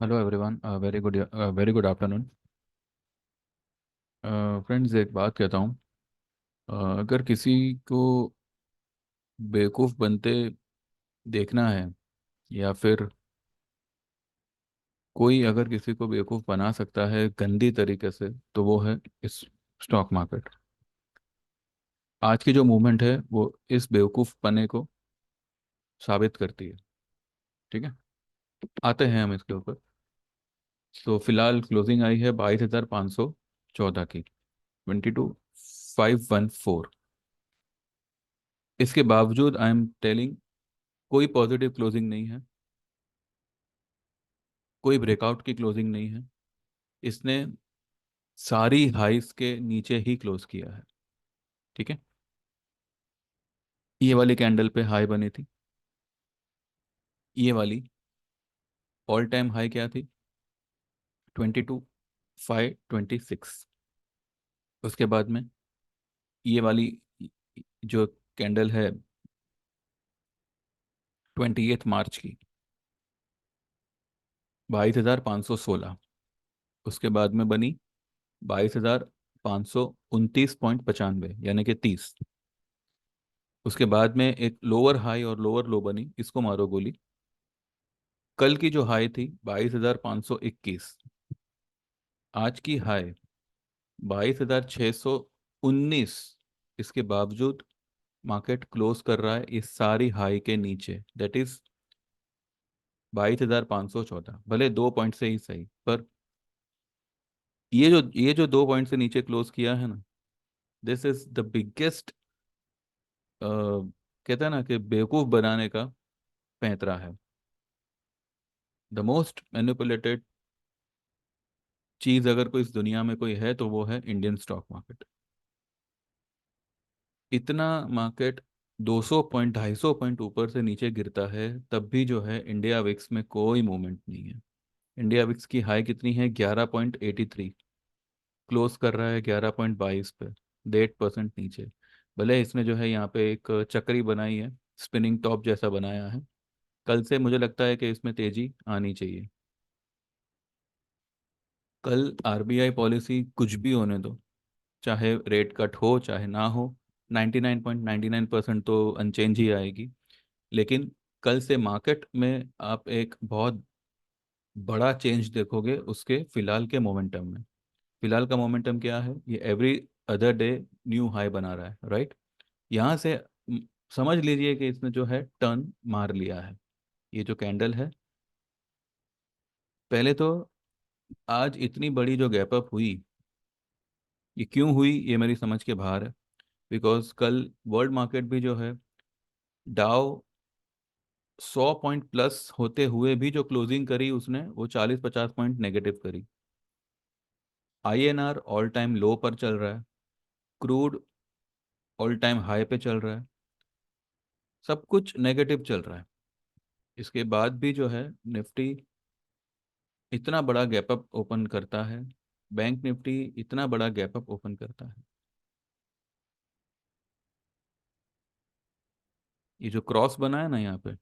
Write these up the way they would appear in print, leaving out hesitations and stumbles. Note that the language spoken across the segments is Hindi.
Hello everyone, very good afternoon. Friends, एक बात कहता हूँ। अगर किसी को बेवकूफ़ बनते देखना है, या फिर कोई अगर किसी को बेवकूफ़ बना सकता है गंदी तरीके से, तो वो है इस स्टॉक मार्केट। आज की जो मूवमेंट है वो इस बेवकूफ़ पने को साबित करती है। ठीक है, आते हैं हम इसके ऊपर। तो फिलहाल क्लोजिंग आई है 22,514 की, 22,514। इसके बावजूद आई एम टेलिंग, कोई पॉजिटिव क्लोजिंग नहीं है, कोई ब्रेकआउट की क्लोजिंग नहीं है। इसने सारी हाइस के नीचे ही क्लोज किया है। ठीक है, ये वाली कैंडल पे हाई बनी थी। ये वाली ऑल टाइम हाई क्या थी? 22,526। उसके बाद में ये वाली जो कैंडल है 28 मार्च की, 22,516। उसके बाद में बनी 22,529.95, यानी कि 30। उसके बाद में एक लोअर हाई और लोअर लो बनी, इसको मारो गोली। कल की जो हाई थी 22,521, आज की हाई 22,619। इसके बावजूद मार्केट क्लोज कर रहा है इस सारी हाई के नीचे, दैट इज 22,514। भले 2 पॉइंट से ही सही, पर ये जो 2 पॉइंट से नीचे क्लोज किया है ना, दिस इज द बिगेस्ट, कहता है ना कि बेवकूफ बनाने का पैंतरा है। द मोस्ट मैनिपुलेटेड चीज अगर कोई इस दुनिया में कोई है, तो वो है इंडियन स्टॉक मार्केट। इतना मार्केट 200 पॉइंट 250 पॉइंट ऊपर से नीचे गिरता है, तब भी जो है इंडिया विक्स में कोई मूवमेंट नहीं है। इंडिया विक्स की हाई कितनी है? 11.83। क्लोज कर रहा है 11.22 पे, 1.5% नीचे। भले इसने जो है यहाँ पे एक चक्री बनाई है, स्पिनिंग टॉप जैसा बनाया है। कल से मुझे लगता है कि इसमें तेजी आनी चाहिए। कल आरबीआई पॉलिसी कुछ भी होने दो, चाहे रेट कट हो चाहे ना हो, 99.99% तो अनचेंज ही आएगी। लेकिन कल से मार्केट में आप एक बहुत बड़ा चेंज देखोगे उसके फिलहाल के मोमेंटम में। फिलहाल का मोमेंटम क्या है? ये every other day new high बना रहा है, राइट? यहाँ से समझ लीजिए कि इसने जो है टर्न मार लिया है। ये जो कैंडल है, पहले तो आज इतनी बड़ी जो गैप अप हुई, ये क्यों हुई ये मेरी समझ के बाहर है। बिकॉज कल वर्ल्ड मार्केट भी जो है, डाउ 100 पॉइंट प्लस होते हुए भी जो क्लोजिंग करी उसने, वो 40-50 पॉइंट नेगेटिव करी। आईएनआर ऑल टाइम लो पर चल रहा है, क्रूड ऑल टाइम हाई पे चल रहा है, सब कुछ नेगेटिव चल रहा है। इसके बाद भी जो है निफ्टी इतना बड़ा गैप अप ओपन करता है, बैंक निफ्टी इतना बड़ा गैप अप ओपन करता है। ये जो क्रॉस बना है ना यहाँ पे,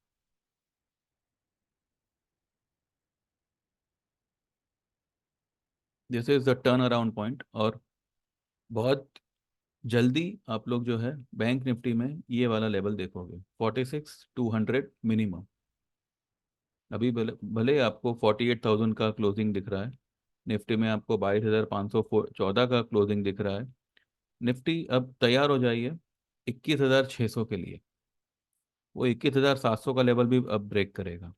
this is the turn around point. और बहुत जल्दी आप लोग जो है बैंक निफ्टी में ये वाला लेवल देखोगे, 46,200 मिनिमम। अभी भले भले आपको 48,000 का क्लोजिंग दिख रहा है, निफ्टी में आपको 22,514 का क्लोजिंग दिख रहा है। निफ्टी अब तैयार हो जाइए 21,600 के लिए। वो 21,700 का लेवल भी अब ब्रेक करेगा।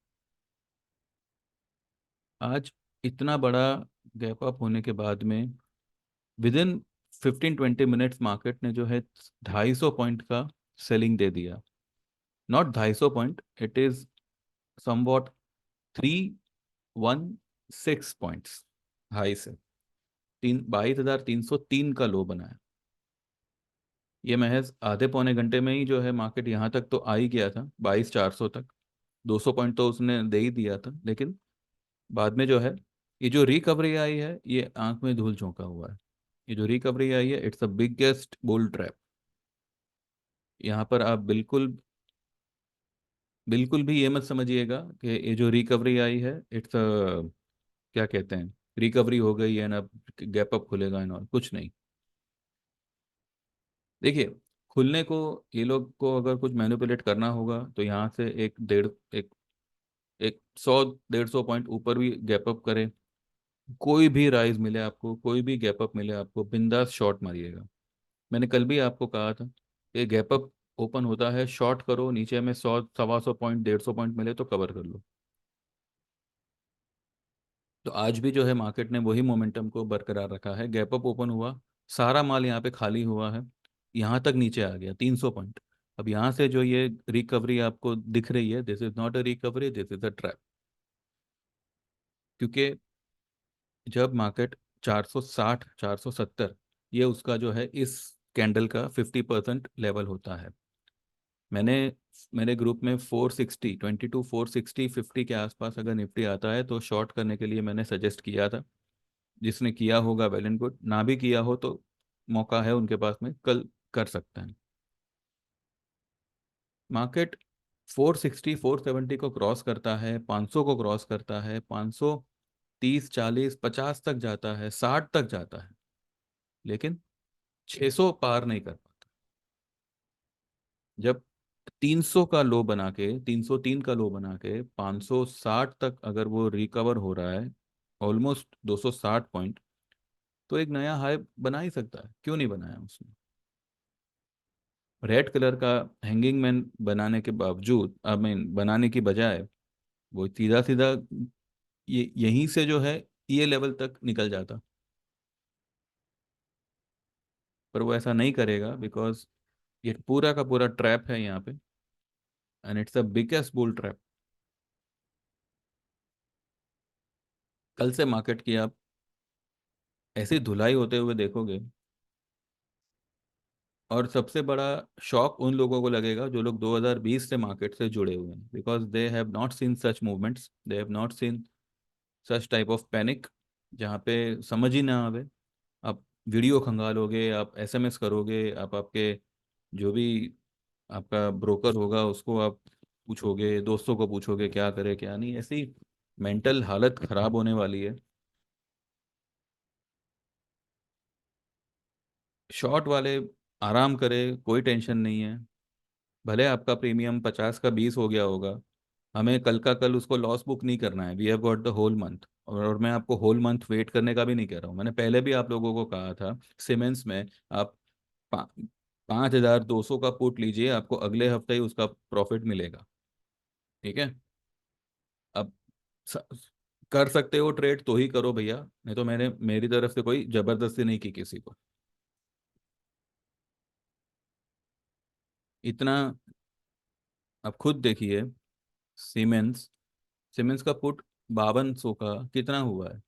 आज इतना बड़ा गैप अप होने के बाद में, विद इन 15-20 मिनट्स मार्केट ने जो है 250 का सेलिंग दे दिया। Not 250 point, it is somewhat 316 points high से। 22,303 का लो बनाया। ये महज आधे पौने घंटे में ही जो है मार्केट यहाँ तक तो आ ही गया था, 22,400 तक। 200 पॉइंट तो उसने दे ही दिया था, लेकिन बाद में जो है ये जो रिकवरी आई है, ये आंख में धूल झोंका हुआ है। ये जो रिकवरी आई है, it's the biggest bull trap. यहाँ पर आप बिल्कुल बिल्कुल भी ये मत समझिएगा कि ये जो रिकवरी आई है, इट्स क्या कहते हैं, रिकवरी हो गई है ना, गैप अप खुलेगा ना, कुछ नहीं। देखिए, खुलने को, ये लोग को अगर कुछ मैनिपुलेट करना होगा तो यहाँ से एक एक 100 150 पॉइंट ऊपर भी गैप अप करे, कोई भी राइज मिले आपको, कोई भी गैप अप मिले आपको, बिंदास शॉर्ट मारिएगा। मैंने कल भी आपको कहा था, ये गैप अप ओपन होता है, शॉर्ट करो, नीचे में 100 125 पॉइंट 150 पॉइंट मिले तो कवर कर लो। तो आज भी जो है मार्केट ने वही मोमेंटम को बरकरार रखा है, गैप अप ओपन हुआ, सारा माल यहाँ पे खाली हुआ है, यहाँ तक नीचे आ गया 300 पॉइंट। अब यहाँ से जो ये रिकवरी आपको दिख रही है, this is not a recovery, this is a trap. क्योंकि जब मार्केट 460 470, ये उसका जो है इस कैंडल का 50% लेवल होता है। मैंने मेरे ग्रुप में 460, 22 460 50 के आसपास अगर निफ्टी आता है तो शॉर्ट करने के लिए मैंने सजेस्ट किया था। जिसने किया होगा वेल एंड गुड, ना भी किया हो तो मौका है उनके पास में, कल कर सकते हैं। मार्केट 460 470 को क्रॉस करता है, 500 को क्रॉस करता है, 530 40 50 तक जाता है, 60 तक जाता है, लेकिन 600 पार नहीं कर पाता। जब 300 का लो बना के, 303 का लो बना के 560 तक अगर वो रिकवर हो रहा है, ऑलमोस्ट 260 पॉइंट, तो एक नया हाई बना ही सकता है, क्यों नहीं बनाया उसने। रेड कलर का हैंगिंग मैन बनाने के बावजूद, आई मीन बनाने की बजाय, वो सीधा सीधा ये यहीं से जो है ये लेवल तक निकल जाता। पर वो ऐसा नहीं करेगा, बिकॉज ये पूरा का पूरा ट्रैप है यहाँ पे, and it's the biggest bull trap. कल से मार्केट की आप ऐसी धुलाई होते हुए देखोगे, और सबसे बड़ा शॉक उन लोगों को लगेगा जो लोग 2020 से मार्केट से जुड़े हुए हैं, because they have not seen such movements, they have not seen such type of panic, जहाँ पे समझ ही ना आवे। आप वीडियो खंगालोगे, आप एसएमएस करोगे, आप आपके जो भी आपका ब्रोकर होगा उसको आप पूछोगे, दोस्तों को पूछोगे क्या करे क्या नहीं, ऐसी मेंटल हालत खराब होने वाली है। शॉर्ट वाले आराम करे, कोई टेंशन नहीं है। भले आपका प्रीमियम 50 का 20 हो गया होगा, हमें कल का कल उसको लॉस बुक नहीं करना है, we have got the whole month. और मैं आपको होल मंथ वेट करने का भी नहीं कह रहा हूँ, मैंने पहले भी आप लोगों को कहा था, सीमेंस में आप 5200 का पुट लीजिए, आपको अगले हफ्ते ही उसका प्रॉफिट मिलेगा। ठीक है। अब स, कर सकते हो ट्रेड तो ही करो भैया, नहीं तो मैंने मेरी तरफ से कोई जबरदस्ती नहीं की किसी को। इतना आप खुद देखिए, सीमेंस सीमेंस का पुट 5200 का कितना हुआ है,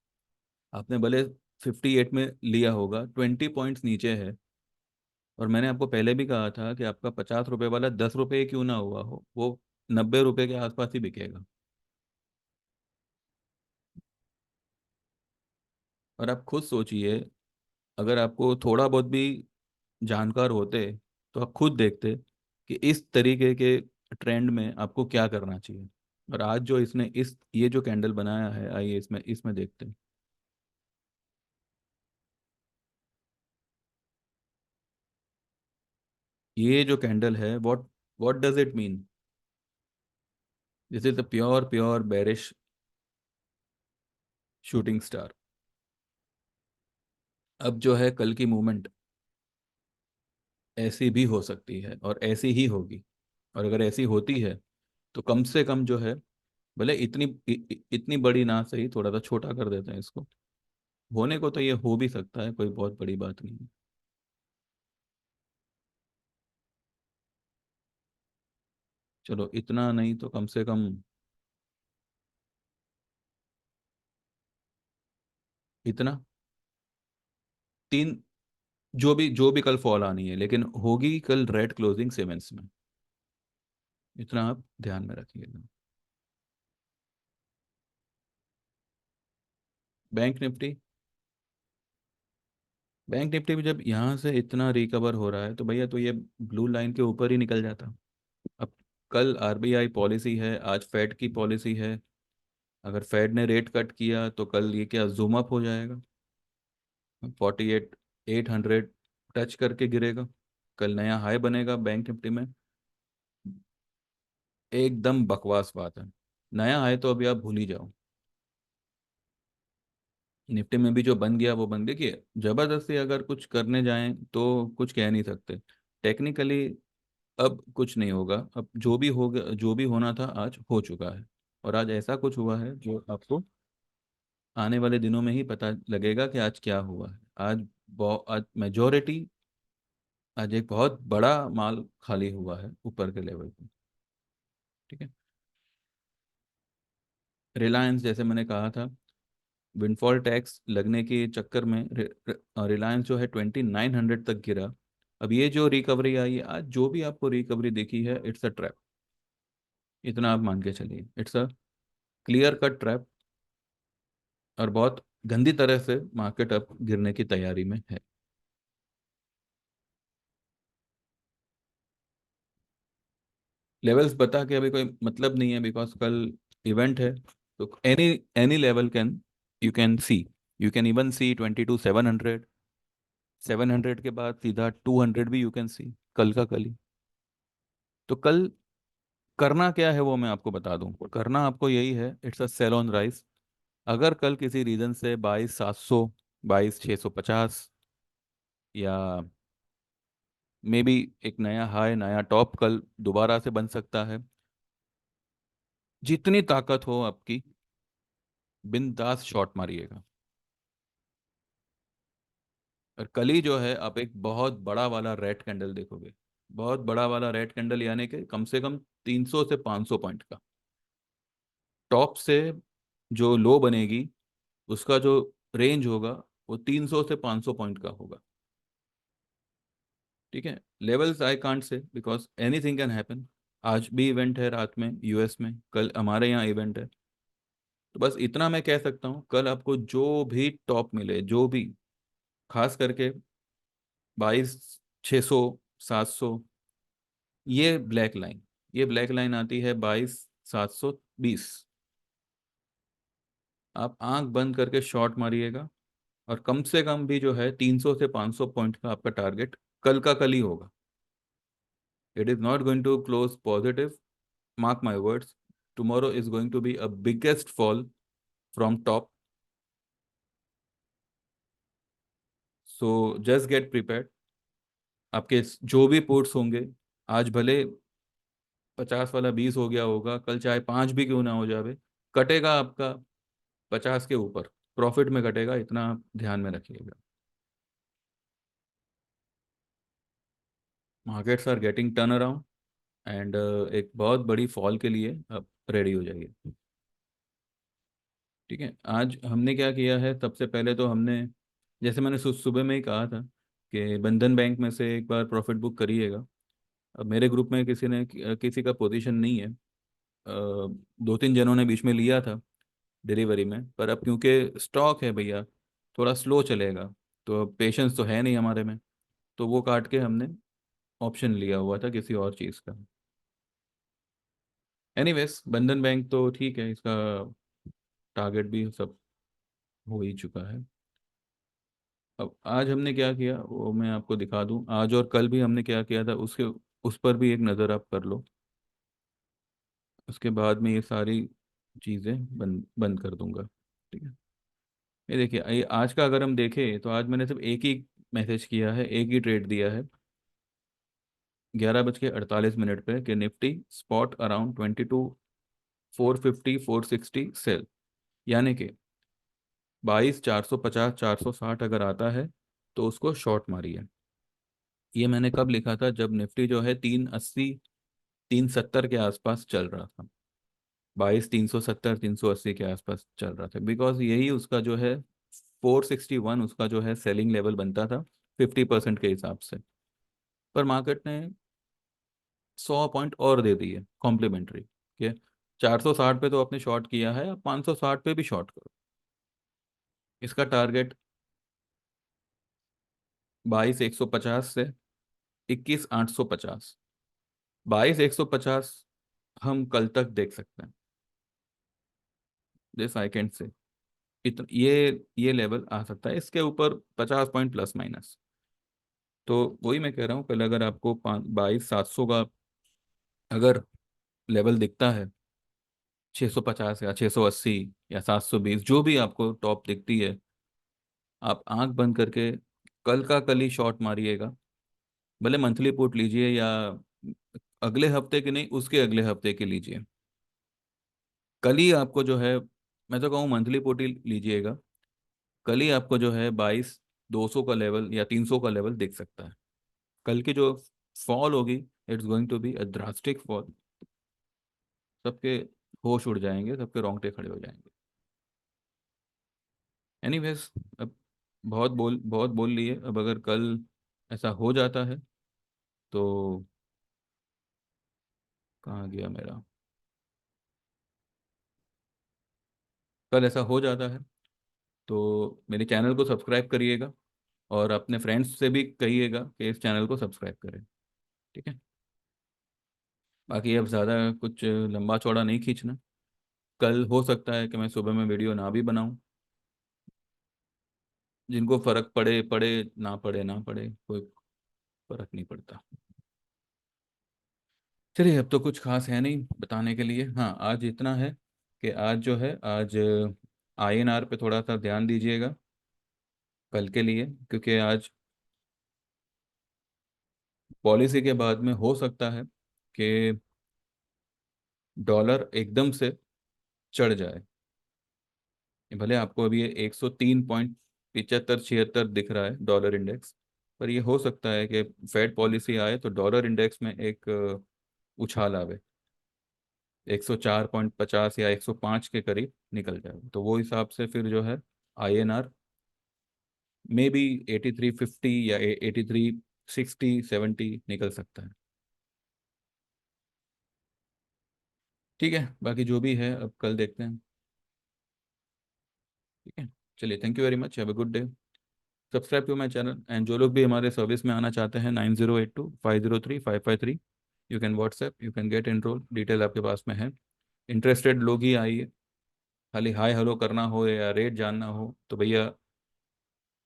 आपने भले 58 में लिया होगा, 20 पॉइंट्स नीचे है। और मैंने आपको पहले भी कहा था कि आपका 50 रुपए वाला 10 रुपए क्यों ना हुआ हो, वो 90 रुपए के आसपास ही बिकेगा। और आप खुद सोचिए, अगर आपको थोड़ा बहुत भी जानकार होते तो आप खुद देखते कि इस तरीके के ट्रेंड में आपको क्या करना चाहिए। और आज जो इसने इस ये जो कैंडल बनाया है, आइए इसमें इसमें देखते हैं। ये जो कैंडल है, what does it mean? This is the pure pure bearish shooting star. अब जो है कल की मूवमेंट ऐसी भी हो सकती है और ऐसी ही होगी। और अगर ऐसी होती है तो कम से कम जो है, भले इतनी बड़ी ना सही, थोड़ा सा छोटा कर देते हैं इसको, होने को तो ये हो भी सकता है, कोई बहुत बड़ी बात नहीं है। चलो इतना नहीं तो कम से कम इतना, तीन, जो भी कल फॉल आनी है, लेकिन होगी कल रेड क्लोजिंग सीमेंट्स में, इतना आप ध्यान में रखिएगा। बैंक निफ्टी, बैंक निफ्टी भी जब यहाँ से इतना रिकवर हो रहा है तो भैया, तो ये ब्लू लाइन के ऊपर ही निकल जाता। अब कल आरबीआई पॉलिसी है, आज फेड की पॉलिसी है, अगर फेड ने रेट कट किया तो कल ये क्या जूम अप हो जाएगा, 48 800 टच करके गिरेगा, कल नया हाई बनेगा बैंक निफ्टी में। एकदम बकवास बात है। नया हाई तो अभी आप भूल ही जाओ। निफ्टी में भी जो बन गया वो बन, देखिए जबरदस्ती अगर कुछ करने जाएं तो कुछ कह नहीं सकते। टेक्निकली अब कुछ नहीं होगा, अब जो भी होगा, जो भी होना था आज हो चुका है। और आज ऐसा कुछ हुआ है जो आपको आने वाले दिनों में ही पता लगेगा कि आज क्या हुआ है। आज मेजोरिटी, आज एक बहुत बड़ा माल खाली हुआ है ऊपर के लेवल पे। ठीक है। रिलायंस, जैसे मैंने कहा था, विंडफॉल टैक्स लगने के चक्कर में रिलायंस जो है 2900 तक गिरा। अब ये जो रिकवरी आई है आज, जो भी आपको रिकवरी देखी है, इट्स अ ट्रैप। इतना आप मान के चलिए, it's a clear cut trap. और बहुत गंदी तरह से मार्केट अब गिरने की तैयारी में है। लेवल्स बता के अभी कोई मतलब नहीं है, बिकॉज कल इवेंट है। तो any any level can, you can see, you can even see 22 700। 700 के बाद सीधा 200 भी यू कैन सी, कल का कल ही। तो कल करना क्या है वो मैं आपको बता दूं। करना आपको यही है, it's a sale on rise. अगर कल किसी रीजन से 22 700, 22 650, या मे बी एक नया हाई नया टॉप कल दोबारा से बन सकता है। जितनी ताकत हो आपकी, बिंदास शॉट मारिएगा। और कल ही जो है आप एक बहुत बड़ा वाला रेड कैंडल देखोगे। बहुत बड़ा वाला रेड कैंडल, यानी कि कम से कम 300 से 500 पॉइंट का। टॉप से जो लो बनेगी, उसका जो रेंज होगा, वो 300 से 500 पॉइंट का होगा। ठीक है। Levels I can't say, because anything can happen. आज भी इवेंट है रात में यूएस में, कल हमारे यहाँ इवेंट है। तो बस इतना मैं कह सकता हूँ, कल आपको जो भी टॉप मिले, जो भी, खास करके 22 600 700, ये ब्लैक लाइन आती है 22 720। आप आंख बंद करके शॉट मारिएगा। और कम से कम भी जो है 300 से 500 पॉइंट का आपका टारगेट कल का कल ही होगा। It is not going to close positive, mark my words. Tomorrow is going to be a biggest fall from top. So just get prepared. आपके जो भी पुट्स होंगे, आज भले 50 वाला 20 हो गया होगा, कल चाहे 5 भी क्यों ना हो जावे, कटेगा आपका 50 के ऊपर, प्रॉफिट में कटेगा, इतना आप ध्यान में रखिएगा। Markets are getting turn around, and एक बहुत बड़ी फॉल के लिए आप रेडी हो जाइए। ठीक है। आज हमने क्या किया है, सबसे पहले तो हमने, जैसे मैंने सुबह में ही कहा था, कि बंधन बैंक में से एक बार प्रॉफिट बुक करिएगा। अब मेरे ग्रुप में किसी का पोजीशन नहीं है। 2 3 जनों ने बीच में लिया था डिलीवरी में, पर अब क्योंकि स्टॉक है भैया, थोड़ा स्लो चलेगा, तो पेशेंस तो है नहीं हमारे में। तो वो काट के हमने ऑप्शन लिया हुआ था किसी और चीज़ का। एनीवेज, बंधन बैंक तो ठीक है, इसका टारगेट भी सब हो ही चुका है। अब आज हमने क्या किया वो मैं आपको दिखा दूं, आज और कल भी हमने क्या किया था उसके, उस पर भी एक नज़र आप कर लो। उसके बाद में ये सारी चीज़ें बंद बंद कर दूंगा। ठीक है। ये देखिए, ये आज का अगर हम देखें तो आज मैंने सिर्फ एक ही मैसेज किया है, एक ही ट्रेड दिया है, 11:48 पे, कि निफ्टी स्पॉट अराउंड 22 450 460 सेल, यानी कि 22 450 460 अगर आता है तो उसको शॉर्ट मारिए। ये मैंने कब लिखा था, जब निफ्टी जो है 380 370 के आसपास चल रहा था। 22 370 380 के आसपास चल रहा था, बिकॉज यही उसका जो है 461 उसका जो है सेलिंग लेवल बनता था 50% के हिसाब से। पर मार्केट ने 100 पॉइंट और दे दी है कॉम्प्लीमेंट्री के। 460 पे तो आपने शॉर्ट किया है, अब 560 पे भी शॉर्ट करो। इसका टारगेट 22 150 से 21 850। 22 150 हम कल तक देख सकते हैं। दिस आई कैन से ये लेवल आ सकता है, इसके ऊपर 50 पॉइंट प्लस माइनस। तो वही मैं कह रहा हूँ, कल अगर आपको 22,700 का अगर लेवल दिखता है, 650 या 680 या 720, जो भी आपको टॉप दिखती है, आप आंख बंद करके कल का कल ही शॉट मारिएगा। भले मंथली पुट लीजिए या अगले हफ्ते के नहीं, उसके अगले हफ्ते के लीजिए। कल ही आपको जो है, मैं तो कहूँ मंथली पुट ही लीजिएगा। कल ही आपको जो है 22,200 का लेवल या 300 का लेवल दिख सकता है। कल की जो फॉल होगी, it's going to be a drastic fall. सबके होश उड़ जाएंगे, सबके रोंगटे खड़े हो जाएंगे। एनीवेज, अब बहुत बोल लिए। अब अगर कल ऐसा हो जाता है तो, कहाँ गया मेरा, कल ऐसा हो जाता है तो मेरे चैनल को सब्सक्राइब करिएगा, और अपने फ्रेंड्स से भी कहिएगा कि इस चैनल को सब्सक्राइब करें। ठीक है। बाकी अब ज़्यादा कुछ लंबा चौड़ा नहीं खींचना। कल हो सकता है कि मैं सुबह में वीडियो ना भी बनाऊं। जिनको फर्क पड़े पड़े, ना पड़े ना पड़े, कोई फर्क नहीं पड़ता। चलिए, अब तो कुछ खास है नहीं बताने के लिए। हाँ, आज इतना है कि आज जो है, आज INR पे थोड़ा सा ध्यान दीजिएगा कल के लिए, क्योंकि आज पॉलिसी के बाद में हो सकता है कि डॉलर एकदम से चढ़ जाए। भले आपको अभी ये 103.75 76 दिख रहा है डॉलर इंडेक्स, पर ये हो सकता है कि फेड पॉलिसी आए तो डॉलर इंडेक्स में एक उछाल आवे, 104.50 या 105 के करीब निकल जाए। तो वो हिसाब से फिर जो है INR मे बी 8350 या 8360 70 निकल सकता है। ठीक है, बाकी जो भी है अब कल देखते हैं। ठीक है, चलिए, thank you very much, have a good day. Subscribe to my channel, and जो लोग भी हमारे सर्विस में आना चाहते हैं, 9082 503 553, you can WhatsApp, you can get enrol, detail आपके पास में है। इंटरेस्टेड लोग ही आइए। खाली हाय हेलो करना हो या रेट जानना हो तो भैया,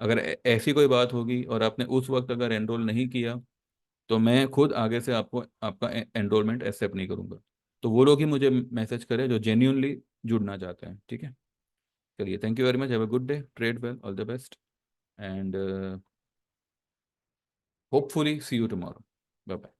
अगर ऐसी कोई बात होगी और आपने उस वक्त अगर एनरोल नहीं किया, तो मैं खुद आगे से आपको आपका एनरोलमेंट एक्सेप्ट नहीं करूंगा। तो वो लोग ही मुझे मैसेज करें जो जेन्यूनली जुड़ना चाहते हैं। ठीक है। चलिए, thank you very much, have a good day, trade well, all the best, and hopefully see you tomorrow. Bye bye.